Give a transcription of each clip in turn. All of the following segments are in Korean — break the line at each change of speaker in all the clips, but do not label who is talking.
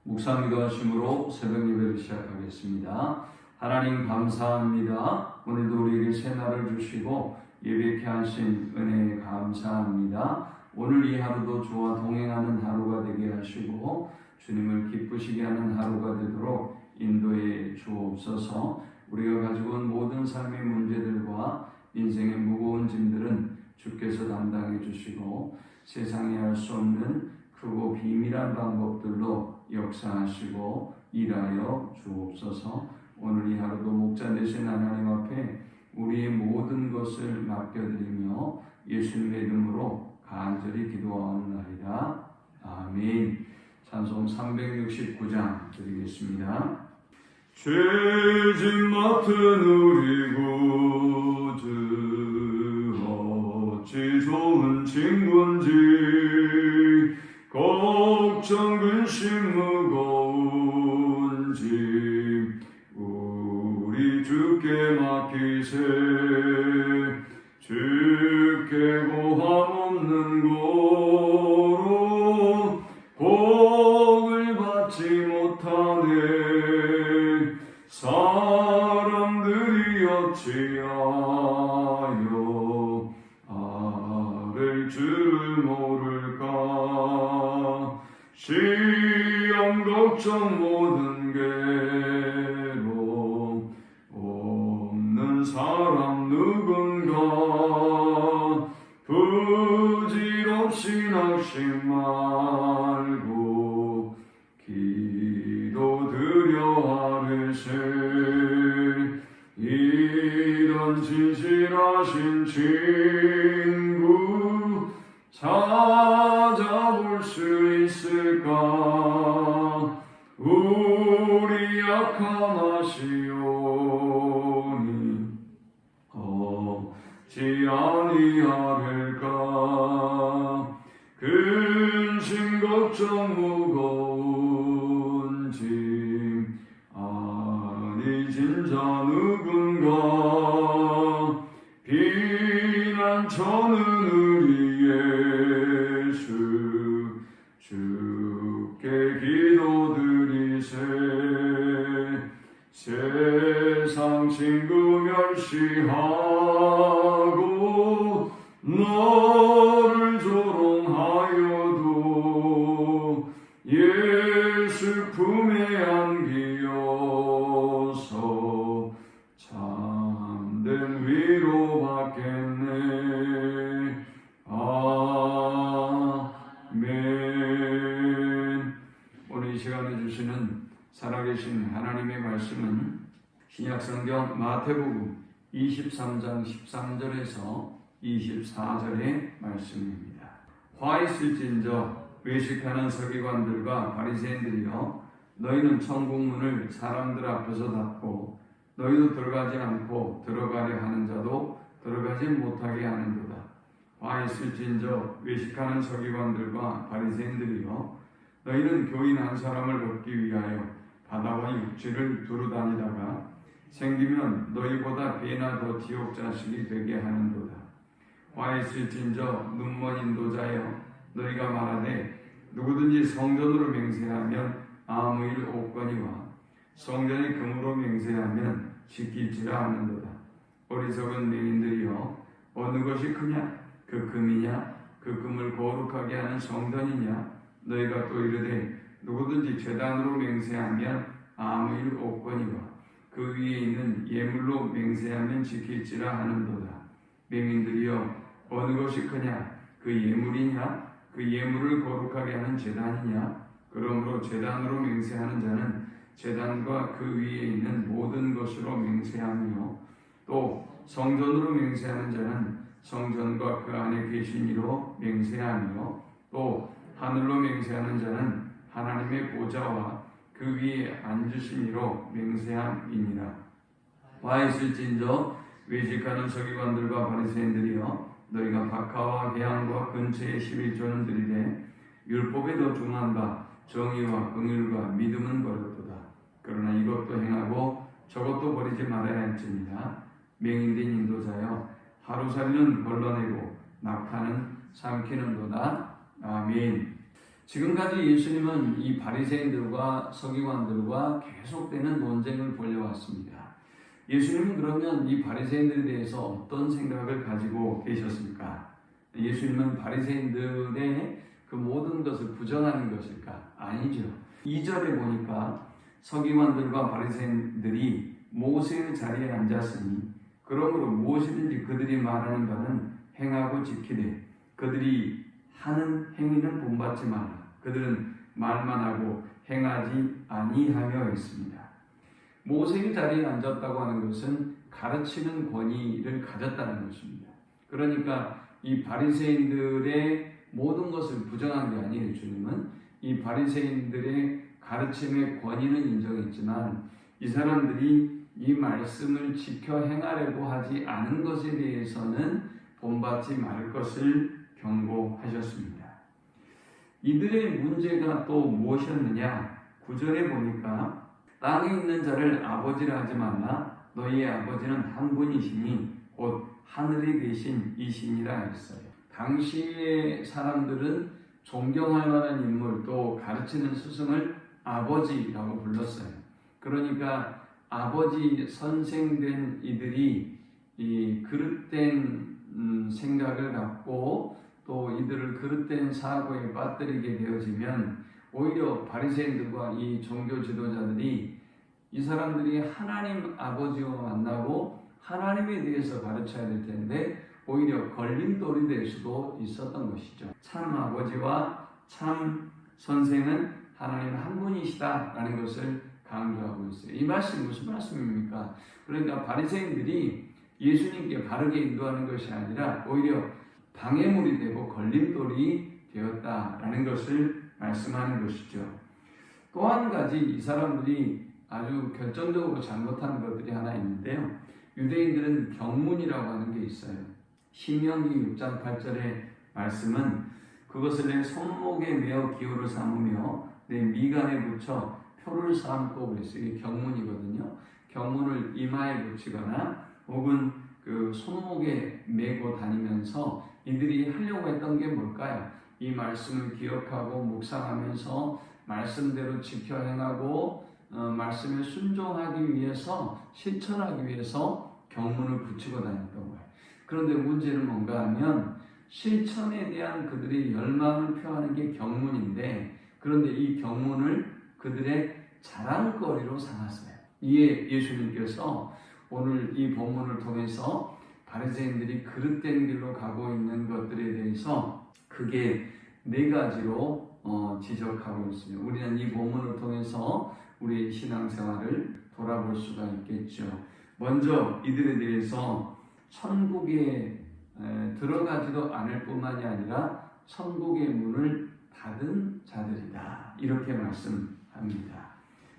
묵상 기도하심으로 새벽 예배를 시작하겠습니다. 하나님 감사합니다. 오늘도 우리에게 새날을 주시고 예배케 하신 은혜에 감사합니다. 오늘 이 하루도 주와 동행하는 하루가 되게 하시고 주님을 기쁘시게 하는 하루가 되도록 인도해 주옵소서. 우리가 가지고 온 모든 삶의 문제들과 인생의 무거운 짐들은 주께서 담당해 주시고 세상에 할 수 없는 크고 비밀한 방법들로 역사하시고 일하여 주옵소서. 오늘 이 하루도 목자 되신 하나님 앞에 우리의 모든 것을 맡겨드리며 예수님의 이름으로 간절히 기도하옵나이다. 아멘. 찬송 369장 드리겠습니다.
죄짐 맡은 우리 구주 어찌 좋은 친구인지 걱정 근심 무거운지 우리 주께 맡기세. 주께 고함 없는 고로 복을 받지 못하네. 사람들이 어찌하여 아를 줄을 모를까. 시험 걱정 모든 괴로움 없는 사람 누군가. 부질없이 낙심 말고 기도드려 아뢰세. 이런 진실하신 친구 찾아볼 수 있을까. 우리 약함 아시오니 어찌 아니하릴까. 근심 걱정 무거운 짐 아니진 자 누군가. 비난처는 우리 예수 주께 기도드리세. 세상 친구 멸시하고 너를 조롱하여도 예수 품에 안기어서 참된 위로 받겠네. 아멘.
오늘 이 시간에 주시는 살아계신 하나님의 말씀은 신약성경 마태복음 23장 13절에서 24절의 말씀입니다. 화 있을진저 외식하는 서기관들과 바리새인들이여, 너희는 천국문을 사람들 앞에서 닫고 너희도 들어가지 않고 들어가려 하는 자도 들어가지 못하게 하는도다. 화 있을진저 외식하는 서기관들과 바리새인들이여, 너희는 교인 한 사람을 얻기 위하여 바다와 육지를 두루다니다가 생기면 너희보다 배나 더 지옥 자식이 되게 하는도다. 화 있을진저 눈먼 인도자여, 너희가 말하되 누구든지 성전으로 맹세하면 아무 일 없거니와 성전이 금으로 맹세하면 지킬지라 하는도다. 어리석은 맹인들이여, 어느 것이 크냐? 그 금이냐? 그 금을 거룩하게 하는 성전이냐? 너희가 또 이르되 누구든지 제단으로 맹세하면 아무 일 없거니와 그 위에 있는 예물로 맹세하면 지킬지라 하는도다. 맹인들이여, 어느 것이 크냐? 그 예물이냐? 그 예물을 거룩하게 하는 제단이냐? 그러므로 제단으로 맹세하는 자는 제단과 그 위에 있는 모든 것으로 맹세하며, 또 성전으로 맹세하는 자는 성전과 그 안에 계신 이로 맹세하며, 또 하늘로 맹세하는 자는 하나님의 보좌와 그 위에 앉으신 이로 맹세함이니라. 화 있을진저 외식하는 서기관들과 바리새인들이여, 너희가 박하와 회양과 근처에 11조는 드리되 율법에 더 중한 바 정의와 긍휼과 믿음은 버렸도다. 그러나 이것도 행하고 저것도 버리지 말아야 할지니라. 맹인된 인도자여, 하루살이는 걸러내고 낙타는 삼키는도다. 아멘. 지금까지 예수님은 이 바리새인들과 서기관들과 계속되는 논쟁을 벌여왔습니다. 예수님은 그러면 이 바리새인들에 대해서 어떤 생각을 가지고 계셨습니까? 예수님은 바리새인들의 그 모든 것을 부정하는 것일까? 아니죠. 2절에 보니까 서기관들과 바리새인들이 모세의 자리에 앉았으니 그러므로 무엇이든지 그들이 말하는 바는 행하고 지키되 그들이 하는 행위는 본받지 말라. 그들은 말만 하고 행하지 아니하며 있습니다. 모세의 자리에 앉았다고 하는 것은 가르치는 권위를 가졌다는 것입니다. 그러니까 이 바리새인들의 모든 것을 부정한 게 아니에요. 주님은 이 바리새인들의 가르침의 권위는 인정했지만 이 사람들이 이 말씀을 지켜 행하려고 하지 않은 것에 대해서는 본받지 말 것을 경고하셨습니다. 이들의 문제가 또 무엇이었느냐? 9절에 보니까 땅에 있는 자를 아버지라 하지 말라. 너희의 아버지는 한 분이시니 곧 하늘에 계신 이신이라 했어요. 당시의 사람들은 존경할 만한 인물 또 가르치는 스승을 아버지라고 불렀어요. 그러니까 아버지 선생된 이들이 이 그릇된 생각을 갖고 또 이들을 그릇된 사고에 빠뜨리게 되어지면 오히려 바리새인들과 이 종교 지도자들이 이 사람들이 하나님 아버지와 만나고 하나님에 대해서 가르쳐야 될 텐데 오히려 걸림돌이 될 수도 있었던 것이죠. 참 아버지와 참 선생은 하나님 한 분이시다라는 것을 강조하고 있어요. 이 말씀 무슨 말씀입니까? 그러니까 바리새인들이 예수님께 바르게 인도하는 것이 아니라 오히려 방해물이 되고 걸림돌이 되었다라는 것을 말씀하는 것이죠. 또 한 가지 이 사람들이 아주 결정적으로 잘못하는 것들이 하나 있는데요. 유대인들은 경문이라고 하는 게 있어요. 신명기 6장 8절의 말씀은 그것을 내 손목에 메어 기호를 삼으며 내 미간에 붙여 표를 삼고 그랬어요. 이게 경문이거든요. 경문을 이마에 붙이거나 혹은 그 손목에 메고 다니면서 이들이 하려고 했던 게 뭘까요? 이 말씀을 기억하고 묵상하면서 말씀대로 지켜 행하고 말씀에 순종하기 위해서 실천하기 위해서 경문을 붙이고 다녔던 거예요. 그런데 문제는 뭔가 하면 실천에 대한 그들의 열망을 표하는 게 경문인데 그런데 이 경문을 그들의 자랑거리로 삼았어요. 이에 예수님께서 오늘 이 본문을 통해서 바리새인들이 그릇된 길로 가고 있는 것들에 대해서 크게 네 가지로 지적하고 있습니다. 우리는 이 본문을 통해서 우리 신앙생활을 돌아볼 수가 있겠죠. 먼저 이들에 대해서 천국에 들어가지도 않을 뿐만이 아니라 천국의 문을 닫은 자들이다. 이렇게 말씀합니다.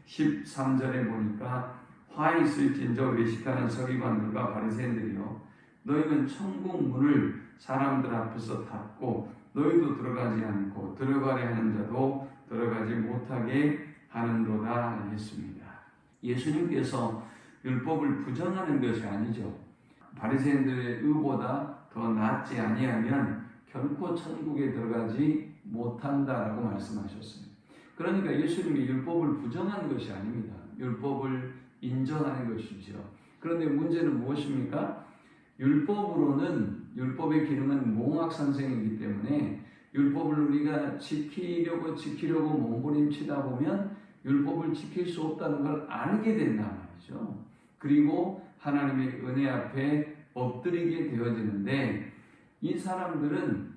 13절에 보니까 화 있을진저 외식하는 서기관들과 바리새인들이여 너희는 천국 문을 사람들 앞에서 닫고 너희도 들어가지 않고 들어가려 하는 자도 들어가지 못하게 하는도다 했습니다. 예수님께서 율법을 부정하는 것이 아니죠. 바리새인들의 의보다 더 낫지 아니하면 결코 천국에 들어가지 못한다라고 말씀하셨습니다. 그러니까 예수님이 율법을 부정하는 것이 아닙니다. 율법을 인정하는 것이죠. 그런데 문제는 무엇입니까? 율법의 기능은 몽학선생이기 때문에 율법을 우리가 지키려고 몸부림치다 보면 율법을 지킬 수 없다는 걸 알게 된단 말이죠. 그리고 하나님의 은혜 앞에 엎드리게 되어지는데 이 사람들은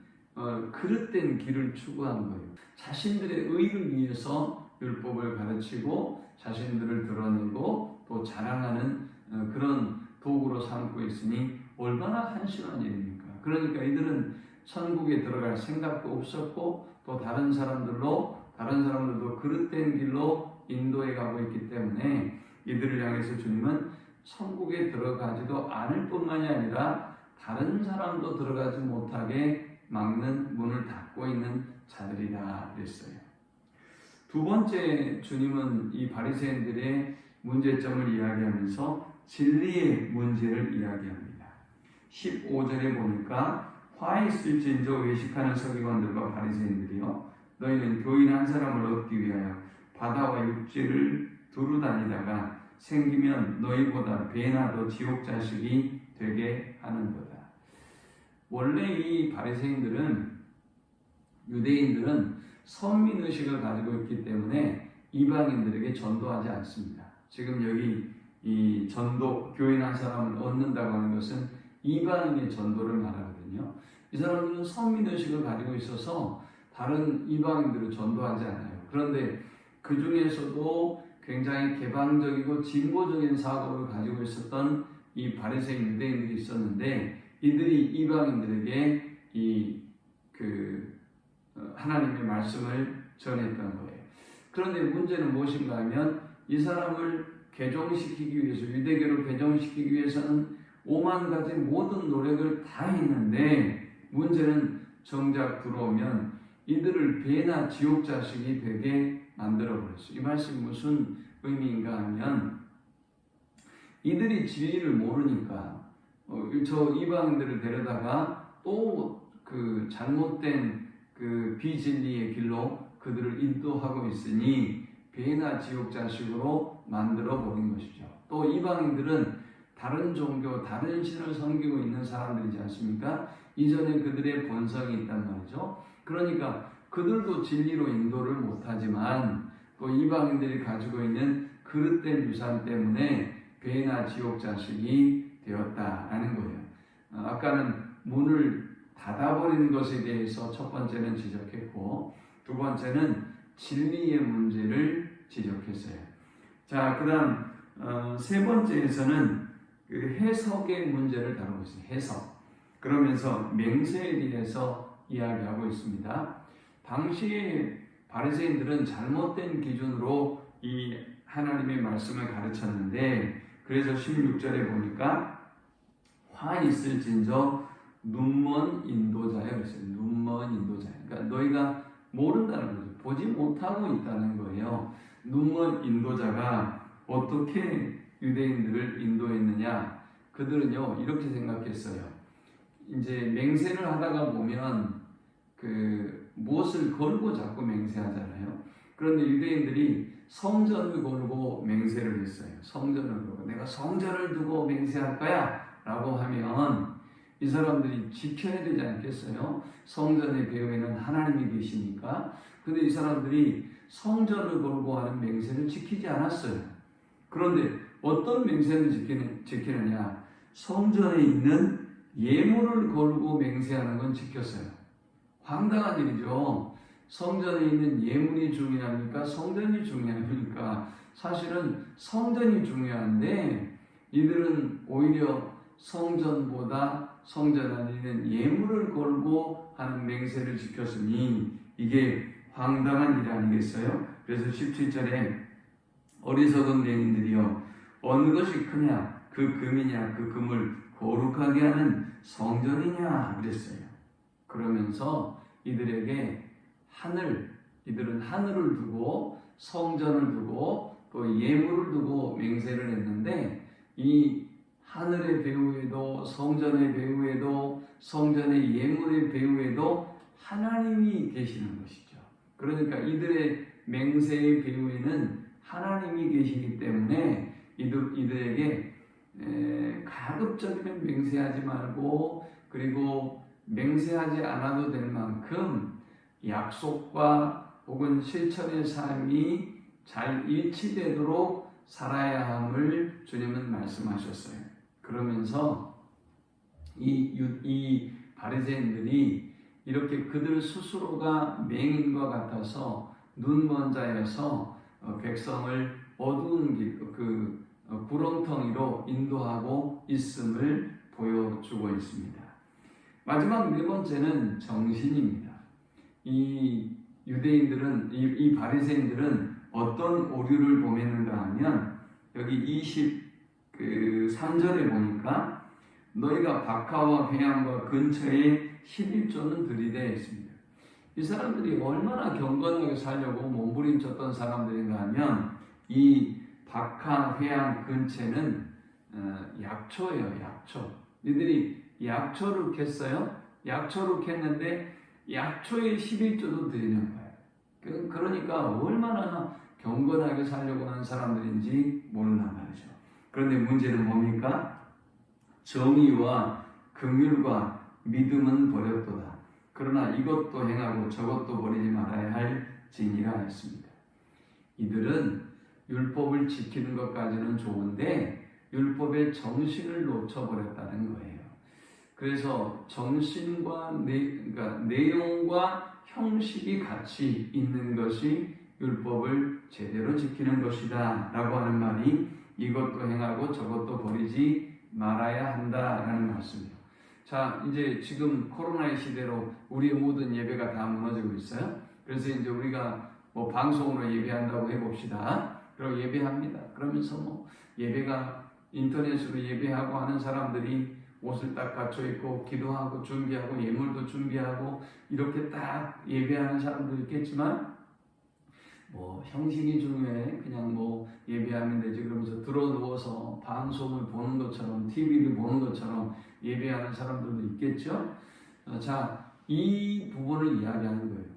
그릇된 길을 추구한 거예요. 자신들의 의를 위해서 율법을 가르치고 자신들을 드러내고 또 자랑하는 그런 도구로 삼고 있으니 얼마나 한심한 일입니까? 그러니까 이들은 천국에 들어갈 생각도 없었고 또 다른 사람들도 그릇된 길로 인도해 가고 있기 때문에 이들을 향해서 주님은 천국에 들어가지도 않을 뿐만이 아니라 다른 사람도 들어가지 못하게 막는 문을 닫고 있는 자들이다 그랬어요. 두 번째 주님은 이 바리새인들의 문제점을 이야기하면서 진리의 문제를 이야기합니다. 15절에 보니까 화 있을진저 외식하는 서기관들과 바리새인들이요 너희는 교인 한 사람을 얻기 위하여 바다와 육지를 두루 다니다가 생기면 너희보다 배나 더 지옥 자식이 되게 하는도다. 원래 이 바리새인들은, 유대인들은 선민의식을 가지고 있기 때문에 이방인들에게 전도하지 않습니다. 지금 여기 이 전도, 교인 한 사람을 얻는다고 하는 것은 이방인의 전도를 말하거든요. 이 사람들은 선민의식을 가지고 있어서 다른 이방인들을 전도하지 않아요. 그런데 그 중에서도 굉장히 개방적이고 진보적인 사고를 가지고 있었던 이 바리새인 유대인들이 있었는데, 이들이 이방인들에게 하나님의 말씀을 전했던 거예요. 그런데 문제는 무엇인가 하면, 이 사람을 개종시키기 위해서, 유대교를 개종시키기 위해서는 5만 가지 모든 노력을 다 했는데, 문제는 정작 들어오면 이들을 배나 지옥 자식이 되게 만들어 버렸어요. 이 말씀이 무슨 의미인가 하면, 이들이 진리를 모르니까 저 이방인들을 데려다가 또 그 잘못된 그 비진리의 길로 그들을 인도하고 있으니 배나 지옥 자식으로 만들어 버린 것이죠. 또 이방인들은 다른 종교, 다른 신을 섬기고 있는 사람들이지 않습니까? 이전에 그들의 본성이 있단 말이죠. 그러니까 그들도 진리로 인도를 못하지만 또 이방인들이 가지고 있는 그릇된 유산 때문에 배나 지옥 자식이 되었다라는 거예요. 아까는 문을 닫아버리는 것에 대해서 첫 번째는 지적했고, 두 번째는 진리의 문제를 지적했어요. 자, 그 다음 세 번째에서는 그 해석의 문제를 다루고 있어요. 해석. 그러면서 맹세에 대해서 이야기하고 있습니다. 당시에 바리새인들은 잘못된 기준으로 이 하나님의 말씀을 가르쳤는데, 그래서 16절에 보니까 화 있을진저 눈먼 인도자야 그랬어요. 눈먼 인도자. 그러니까 너희가 모른다는 거죠. 보지 못하고 있다는 거예요. 눈먼 인도자가 어떻게 유대인들을 인도했느냐? 그들은요 이렇게 생각했어요. 이제 맹세를 하다가 보면 무엇을 걸고 자꾸 맹세하잖아요. 그런데 유대인들이 성전을 걸고 맹세를 했어요. 성전을 걸고 내가 성전을 두고 맹세할 거야 라고 하면 이 사람들이 지켜야 되지 않겠어요? 성전의 배후에는 하나님이 계시니까. 근데 이 사람들이 성전을 걸고 하는 맹세를 지키지 않았어요. 그런데 어떤 맹세를 지키느냐? 성전에 있는 예물을 걸고 맹세하는 건 지켰어요. 황당한 일이죠. 성전에 있는 예물이 중요합니까? 성전이 중요합니까? 사실은 성전이 중요한데 이들은 오히려 성전보다 성전 안에 있는 예물을 걸고 하는 맹세를 지켰으니 이게 황당한 일 아니겠어요? 그래서 17절에 어리석은 맹인들이여 어느 것이 크냐? 그 금이냐? 그 금을 거룩하게 하는 성전이냐? 그랬어요. 그러면서 이들은 하늘을 두고 성전을 두고 또 예물을 두고 맹세를 했는데, 이 하늘의 배후에도 성전의 배후에도 성전의 예물의 배후에도 하나님이 계시는 것이죠. 그러니까 이들의 맹세의 배후에는 하나님이 계시기 때문에 이들에게 가급적이면 맹세하지 말고, 그리고 맹세하지 않아도 될 만큼 약속과 혹은 실천의 삶이 잘 일치되도록 살아야 함을 주님은 말씀하셨어요. 그러면서 이 바리새인들이 이렇게 그들 스스로가 맹인과 같아서 눈먼 자여서 백성을 어두운 길, 구렁텅이로 인도하고 있음을 보여주고 있습니다. 마지막 네 번째는 정신입니다. 이 유대인들은, 이 바리새인들은 어떤 오류를 범했는가 하면, 여기 23절에 보니까 너희가 박하와 회양과 근처에 11조는 들이대어 있습니다. 이 사람들이 얼마나 경건하게 살려고 몸부림쳤던 사람들인가 하면, 이 박하, 회양 근처는 약초예요. 약초. 이들이 약초를 캤어요. 약초를 캤는데 약초에 11조도 드리는 거예요. 그러니까 얼마나 경건하게 살려고 하는 사람들인지 모른단 말이죠. 그런데 문제는 뭡니까? 정의와 긍휼과 믿음은 버렸도다. 그러나 이것도 행하고 저것도 버리지 말아야 할지니라 했습니다. 이들은 율법을 지키는 것까지는 좋은데 율법의 정신을 놓쳐버렸다는 거예요. 그래서 정신과 그러니까 내용과 형식이 같이 있는 것이 율법을 제대로 지키는 것이다 라고 하는 말이 이것도 행하고 저것도 버리지 말아야 한다라는 말씀이에요. 자, 이제 지금 코로나의 시대로 우리의 모든 예배가 다 무너지고 있어요. 그래서 이제 우리가 뭐 방송으로 예배한다고 해봅시다. 그리고 예배합니다. 그러면서 뭐 예배가 인터넷으로 예배하고 하는 사람들이 옷을 딱 갖춰 입고 기도하고 준비하고 예물도 준비하고 이렇게 딱 예배하는 사람도 있겠지만 뭐 형식이 중요해. 그냥 뭐 예배하면 되지. 그러면서 들어 누워서 방송을 보는 것처럼 TV를 보는 것처럼 예배하는 사람들도 있겠죠. 자, 이 부분을 이야기하는 거예요.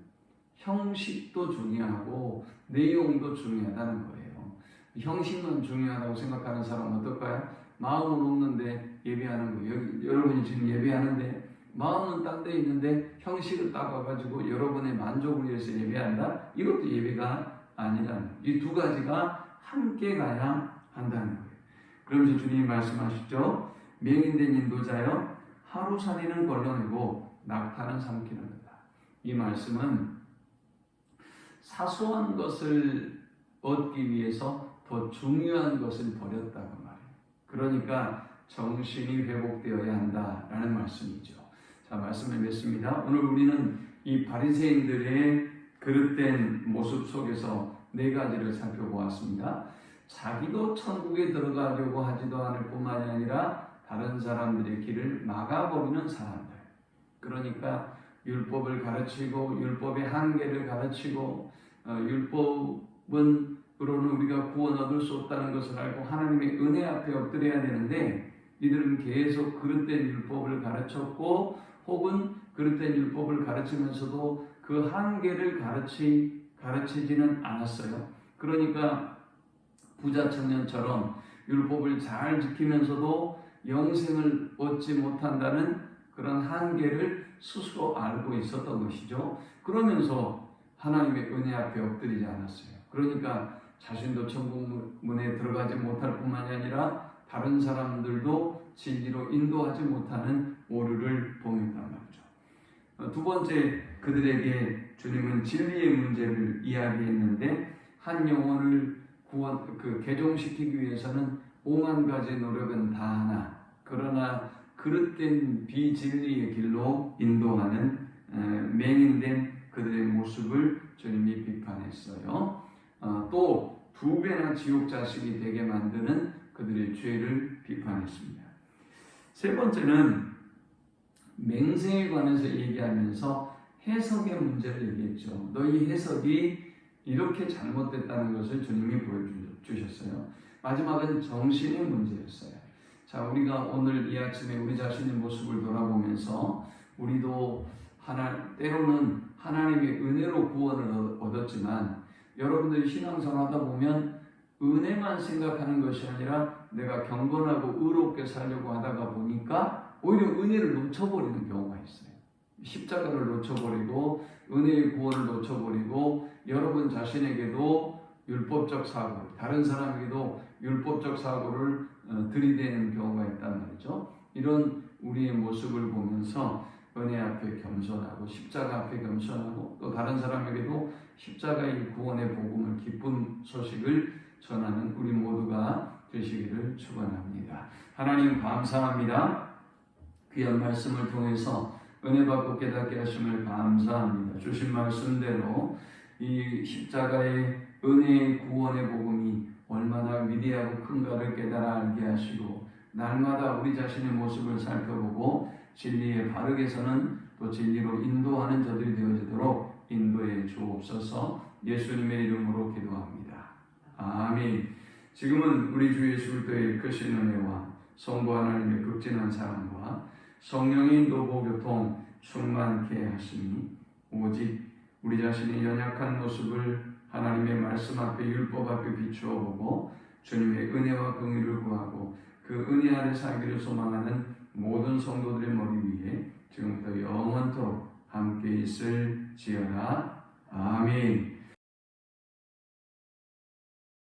형식도 중요하고 내용도 중요하다는 거예요. 형식만 중요하다고 생각하는 사람은 어떨까요? 마음은 없는데 예배하는 거예요. 여러분이 지금 예배하는데 마음은 딴 데 있는데 형식을 따봐가지고 여러분의 만족을 위해서 예배한다? 이것도 예배가 아니라는 거예요. 이 두 가지가 함께 가야 한다는 거예요. 그러면서 주님이 말씀하시죠. 맹인된 인도자여 하루살이는 걸러내고 낙타는 삼키는 거다. 이 말씀은 사소한 것을 얻기 위해서 더 중요한 것을 버렸다고 말해요. 그러니까 정신이 회복되어야 한다라는 말씀이죠. 자, 말씀을 맺습니다. 오늘 우리는 이 바리새인들의 그릇된 모습 속에서 네 가지를 살펴보았습니다. 자기도 천국에 들어가려고 하지도 않을 뿐만이 아니라 다른 사람들의 길을 막아버리는 사람들. 그러니까 율법을 가르치고 율법의 한계를 가르치고 율법은 으로는 우리가 구원 얻을 수 없다는 것을 알고 하나님의 은혜 앞에 엎드려야 되는데 이들은 계속 그릇된 율법을 가르쳤고 혹은 그릇된 율법을 가르치면서도 그 한계를 가르치지는 않았어요. 그러니까 부자 청년처럼 율법을 잘 지키면서도 영생을 얻지 못한다는 그런 한계를 스스로 알고 있었던 것이죠. 그러면서 하나님의 은혜 앞에 엎드리지 않았어요. 그러니까 자신도 천국 문에 들어가지 못할 뿐만이 아니라 다른 사람들도 진리로 인도하지 못하는 오류를 범했단 말이죠. 두 번째, 그들에게 주님은 진리의 문제를 이야기했는데 한 영혼을 개종시키기 위해서는 5만 가지 노력은 다 하나 그러나 그릇된 비진리의 길로 인도하는 맹인된 그들의 모습을 주님이 비판했어요. 또 2배나 지옥 자식이 되게 만드는 그들의 죄를 비판했습니다. 세 번째는 맹세에 관해서 얘기하면서 해석의 문제를 얘기했죠. 너희 해석이 이렇게 잘못됐다는 것을 주님이 보여주셨어요. 마지막은 정신의 문제였어요. 자, 우리가 오늘 이 아침에 우리 자신의 모습을 돌아보면서 우리도 때로는 하나님의 은혜로 구원을 얻었지만 여러분들이 신앙생활 하다 보면 은혜만 생각하는 것이 아니라 내가 경건하고 의롭게 살려고 하다가 보니까 오히려 은혜를 놓쳐버리는 경우가 있어요. 십자가를 놓쳐버리고 은혜의 구원을 놓쳐버리고 여러분 자신에게도 율법적 사고, 다른 사람에게도 율법적 사고를 들이대는 경우가 있단 말이죠. 이런 우리의 모습을 보면서 은혜 앞에 겸손하고 십자가 앞에 겸손하고 또 다른 사람에게도 십자가의 구원의 복음을 기쁜 소식을 전하는 우리 모두가 되시기를 축원합니다. 하나님 감사합니다. 귀한 말씀을 통해서 은혜 받고 깨닫게 하심을 감사합니다. 주신 말씀대로 이 십자가의 은혜의 구원의 복음이 얼마나 위대하고 큰가를 깨달아 알게 하시고 날마다 우리 자신의 모습을 살펴보고 진리에 바르게 서는 또 진리로 인도하는 저들이 되어지도록 인도해 주옵소서. 예수님의 이름으로 기도합니다. 아멘. 지금은 우리 주 예수 그리스도의 크신 은혜와 성부 하나님의 극진한 사랑과 성령의 인도 보교통 충만케 하시니 오직 우리 자신의 연약한 모습을 하나님의 말씀 앞에 율법 앞에 비추어 보고 주님의 은혜와 긍휼을 구하고 그 은혜 아래 살기를 소망하는 모든 성도들의 머리 위에 지금부터 영원토록 함께 있을지어다. 아멘.